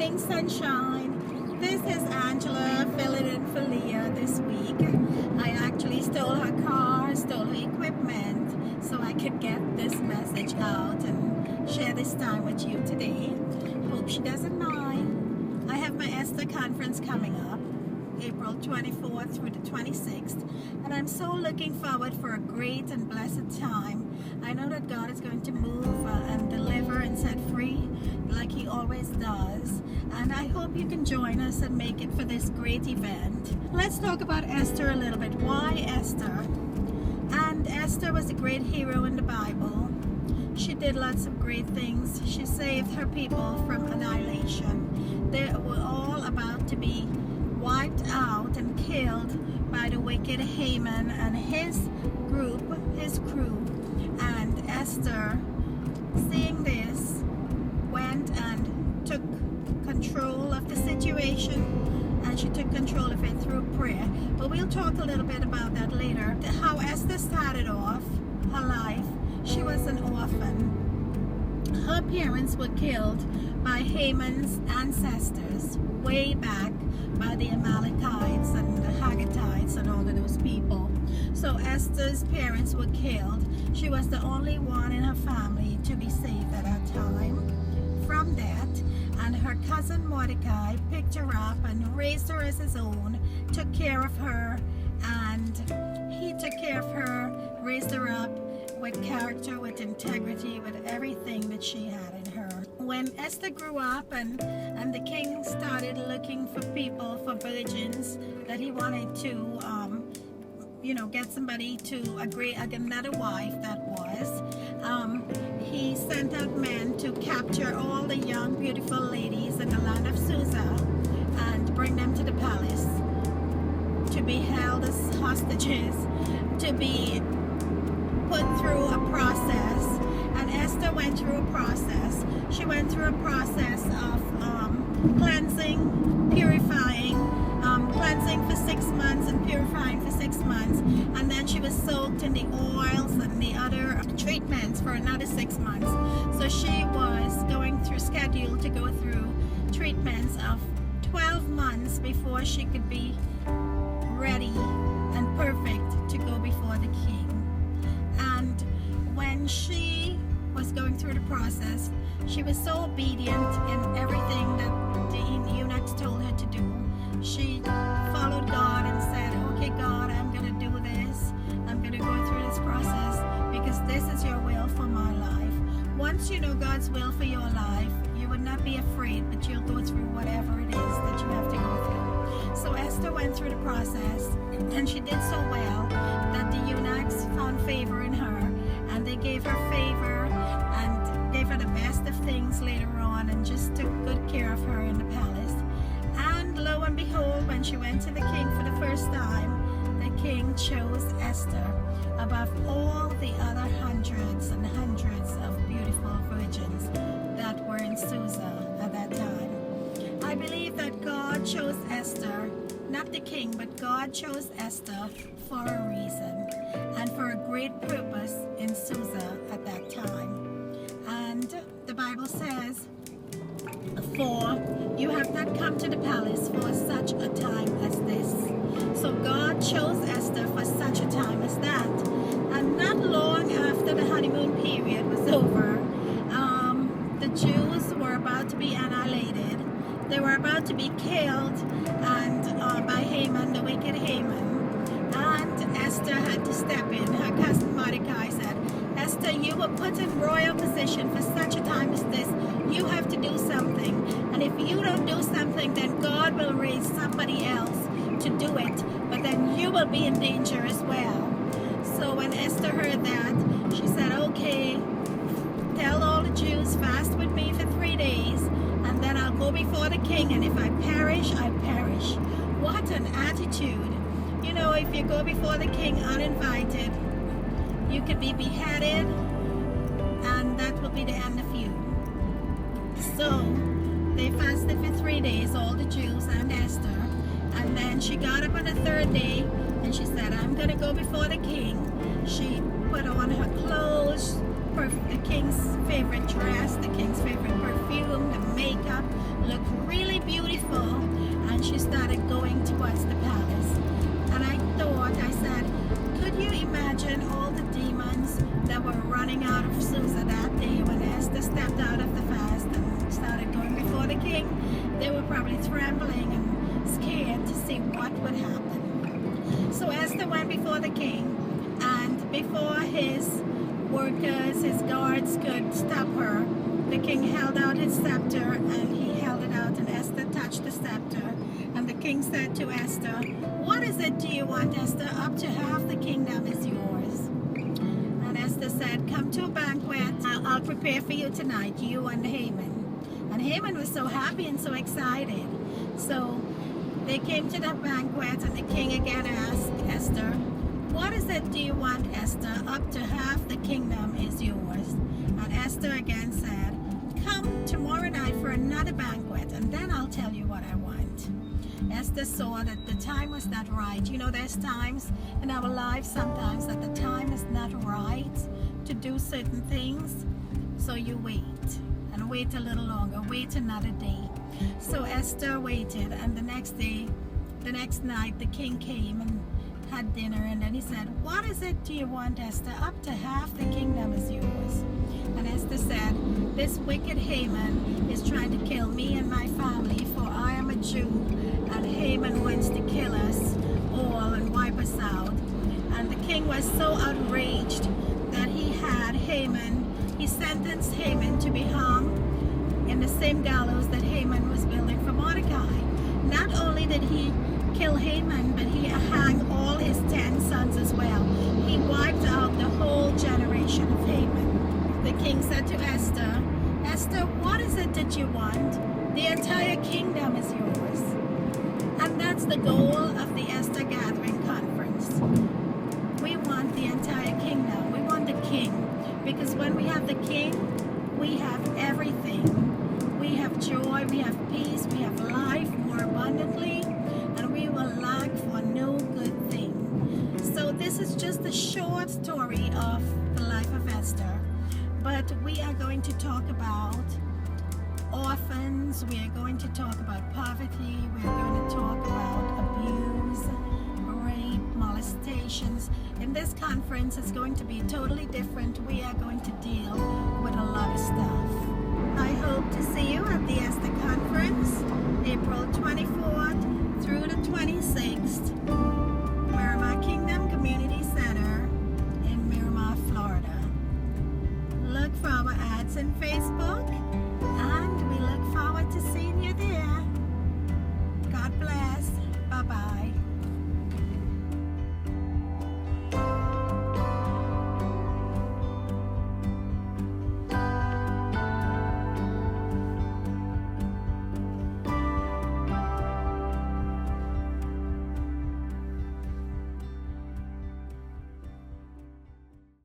morning, sunshine. This is Angela filling in for Leah this week. I actually stole her car, stole her equipment, so I could get this message out and share this time with you today. Hope she doesn't mind. I have my Esther conference coming up, April 24th through the 26th, and I'm so looking forward for a great and blessed time. I know that God is going to move and deliver and set free like He always does, and I hope you can join us and make it for this great event. Let's talk about Esther a little bit. Why Esther? And Esther was a great hero in the Bible. She did lots of great things. She saved her people from annihilation. They were all about to be wiped out and killed by the wicked Haman and his group, his crew. And Esther, seeing this, went and took control of the situation, and she took control of it through prayer. But we'll talk a little bit about that later. How Esther started off her life. She was an orphan. Her parents were killed by Haman's ancestors way back, by the Amalekites and the Haggitites and all of those people. So Esther's parents were killed. She was the only one in her family to be saved at that time from that. And her cousin Mordecai picked her up and raised her as his own, took care of her, and he took care of her, raised her up with character, with integrity, with everything that she had in her. When Esther grew up and the king started looking for people, for virgins, that he wanted to get somebody to agree, another wife that was, he sent out men to capture all the young beautiful ladies in the land of Susa and bring them to the palace to be held as hostages, to be put through a process. And Esther went through a process. She went through a process of cleansing, purifying, cleansing for 6 months and purifying for 6 months, and then she was soaked in the oils and the other treatments for another 6 months. So she was going through, scheduled to go through treatments of 12 months before she could be ready and perfect to go before the king. And when she was going through the process, she was so obedient in everything that the eunuchs told her to do. She followed God and said, okay, God, I'm going to do this. I'm going to go through this process because this is your will for my life. Once you know God's will for your life, you would not be afraid, but you'll go through whatever it is that you have to go through. So Esther went through the process, and she did so well that the eunuchs found favor in her, and they gave her favor and gave her the best of things later on, and just took good care of her in the palace. And lo and behold, when she went to the king for the first time, the king chose Esther above all the other hundreds and hundreds of beautiful virgins that were in Susa at that time. I believe that God chose Esther, not the king, but God chose Esther for a reason and for a great purpose in Susa at that time. And the Bible says, for you have not come to the palace for such a time as this. So God chose Esther for such a time as that. And not long after the honeymoon period was over, the Jews were about to be annihilated. They were about to be killed and by Haman, the wicked Haman. And Esther had to step in. Her cousin Mordecai said, Esther, you were put in royal position for such a time as this. You have to do something. And if you don't do something, then God will raise somebody else to do it. But then you will be in danger as well. So when Esther heard that, she said, okay, tell all the Jews, fast with me for 3 days, and then I'll go before the king, and if I perish, I perish. What an attitude. You know, if you go before the king uninvited, you could be beheaded, and that will be the end of you. So they fasted for 3 days, all the Jews and Esther, and then she got up on the third day and she said, I'm going to go before the king. She put on her clothes, the king's favorite dress, the king's favorite perfume, the makeup, looked really imagine all the demons that were running out of Susa that day when Esther stepped out of the fast and started going before the king. They were probably trembling and scared to see what would happen. So Esther went before the king, and before his workers, his guards could stop her, the king held out his scepter, and he held it out, and Esther touched the scepter. And the king said to Esther, "What is it do you want, Esther? Up to half the kingdom is yours." And Esther said, "Come to a banquet. I'll prepare for you tonight, you and Haman." And Haman was so happy and so excited. So they came to the banquet, and the king again asked Esther, "What is it do you want, Esther? Up to half the kingdom is yours." And Esther again said, "Come tomorrow night for another banquet, and then I'll tell you what I want." Esther saw that the time was not right. You know, there's times in our lives sometimes that the time is not right to do certain things. So you wait, and wait a little longer, wait another day. So Esther waited, and the next night, the king came and had dinner, and then he said, "What is it do you want, Esther? Up to half the kingdom is yours." And Esther said, "This wicked Haman is trying to kill me and my family, for I am a Jew, and Haman wants to kill us all and wipe us out." And the king was so outraged that he sentenced Haman to be hung in the same gallows that Haman was building for Mordecai. Not only did he kill Haman, but he hanged all his 10 sons as well. He wiped out the whole generation of Haman. The king said to Esther, "Esther, what is it that you want? The entire kingdom is yours." And that's the goal of the Esther Gathering Conference. We want the entire kingdom. We want the king. Because when we have the king, we have everything. We have joy, we have peace, we have life more abundantly, and we will lack for no good thing. So this is just a short story of the life of Esther. But we are going to talk about orphans, we are going to talk about poverty, we are going to talk about abuse, rape, molestations. In this conference, it's going to be totally different. We are going to deal with a lot of stuff. I hope to see you at the Esther Conference, April 24th through the 26th, Miramar Kingdom Community Center in Miramar, Florida. Look for our ads in Facebook